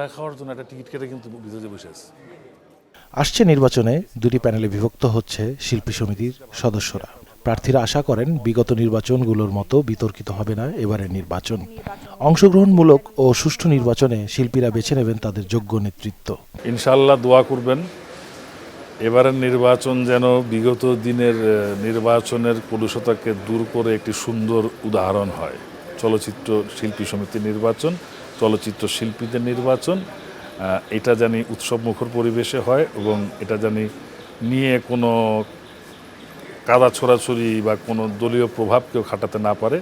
ঠান্ডা খাওয়ার জন্য একটা টিকিট কেটে কিন্তু ভিতরে বসে আছে। আসছে নির্বাচনে দুটি প্যানেলে বিভক্ত হচ্ছে শিল্পী সমিতির সদস্যরা। প্রার্থীরা আশা করেন বিগত নির্বাচনগুলোর মতো বিতর্কিত হবে না এবারের নির্বাচন। অংশগ্রহণমূলক ও সুষ্ঠু নির্বাচনে শিল্পীরা বেছে নেবেন তাদের যোগ্য নেতৃত্ব। ইনশাআল্লাহ দোয়া করবেন এবারের নির্বাচন যেন বিগত দিনের নির্বাচনের কলুষতাকে দূর করে একটি সুন্দর উদাহরণ হয়। চলচ্চিত্র শিল্পী সমিতির নির্বাচন, চলচ্চিত্র শিল্পীদের নির্বাচন, এটা জানি উৎসবমুখর পরিবেশে হয় এবং এটা জানি নিয়ে কোনো কাদা ছোড়াছুরি বা কোনো দলীয় প্রভাব কেউ খাটাতে না পারে।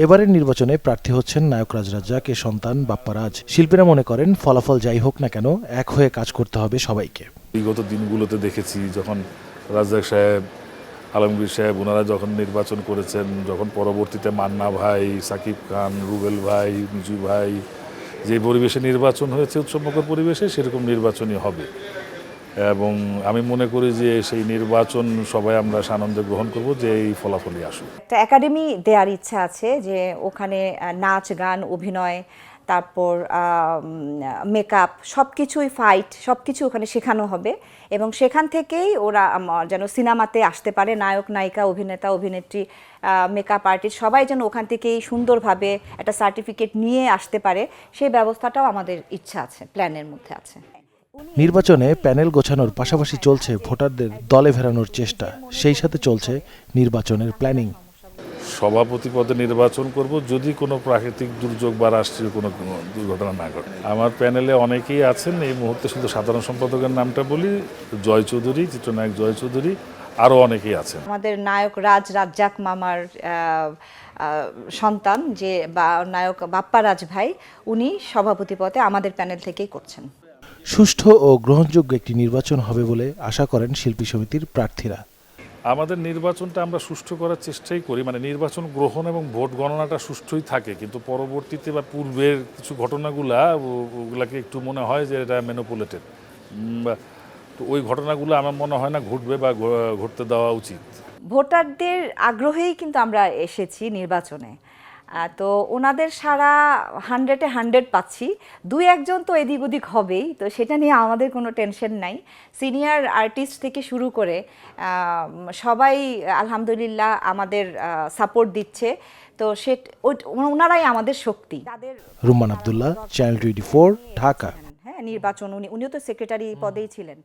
এবারের নির্বাচনে প্রার্থী হচ্ছেন নায়ক রাজ রাজ্জাকের সন্তান বাপ্পা রাজ। শিল্পীরা মনে করেন ফলাফল যাই হোক না কেন এক হয়ে কাজ করতে হবে সবাইকে। বিগত দিনগুলোতে দেখেছি যখন রাজ্জাক সাহেব, আলমগীর সাহেব ওনারা যখন নির্বাচন করেছেন, যখন পরবর্তীতে মান্না ভাই, সাকিব খান, রুবেল ভাই, মিজু ভাই, যে পরিবেশে নির্বাচন হয়েছে উৎসবমুখর পরিবেশে সেরকম নির্বাচনই হবে এবং আমি মনে করি যে সেই নির্বাচন সবাই আমরা সানন্দে গ্রহণ করব যে এই ফলাফলই আসুক। একটা একাডেমি দেওয়ার ইচ্ছা আছে যে ওখানে নাচ গান অভিনয় তারপর মেকআপ সব কিছুই ফাইট সব কিছু ওখানে শেখানো হবে এবং সেখান থেকেই ওরা যেন সিনেমাতে আসতে পারে নায়ক নায়িকা অভিনেতা অভিনেত্রী মেকআপ আর্টিস্ট সবাই যেন ওখান থেকেই সুন্দরভাবে একটা সার্টিফিকেট নিয়ে আসতে পারে সেই ব্যবস্থাটাও আমাদের ইচ্ছা আছে প্ল্যানের মধ্যে আছে। নির্বাচনে প্যানেল গোছানোর পাশাপাশি চলছে ভোটারদের দলে ফেরানোর চেষ্টা, সেই সাথে চলছে নির্বাচনের প্ল্যানিং। সভাপতি পদে নির্বাচন করব যদি কোনো প্রাকৃতিক দুর্যোগ বা রাষ্ট্রীয় কোনো দুর্ঘটনা না ঘটে। আমার প্যানেলে অনেকেই আছেন, এই মুহূর্তে শুধু সাধারণ সম্পাদকের নামটা বলি, জয় চৌধুরী, চিত্রনায়ক জয় চৌধুরী, আরও অনেকেই আছেন। আমাদের নায়ক রাজ রাজ্জাক মামার সন্তান যে বা নায়ক বাপ্পা রাজ ভাই উনি সভাপতি পদে আমাদের প্যানেল থেকেই করছেন। সুষ্ঠু ও গ্রহণযোগ্য একটি নির্বাচন হবে বলে আশা করেন শিল্পী সমিতির প্রার্থীরা। আমাদের নির্বাচনটা আমরা সুষ্ঠু করার চেষ্টাই করি, মানে নির্বাচন গ্রহণ এবং ভোট গণনাটা সুষ্ঠুই থাকে, কিন্তু পরবর্তীতে বা পূর্বের কিছু ওগুলাকে একটু মনে হয় যে এটা ম্যানিপুলেটেড, তো ওই ঘটনাগুলো আমার মনে হয় না ঘটবে বা ঘটতে দেওয়া উচিত। ভোটারদের আগ্রহেই কিন্তু আমরা এসেছি নির্বাচনে, তো ওনাদের সারা 100-এ 100 পাচ্ছি, দুই একজন তো এদিক ওদিক হবেই, তো সেটা নিয়ে আমাদের কোনো টেনশন নাই। সিনিয়র আর্টিস্ট থেকে শুরু করে সবাই আলহামদুলিল্লাহ আমাদের সাপোর্ট দিচ্ছে, তো ওনারাই আমাদের শক্তি। রুম্মান আব্দুল্লাহ, চ্যানেল 24, ঢাকা। হ্যাঁ, নির্বাচন উনিও তো সেক্রেটারি পদেই ছিলেন।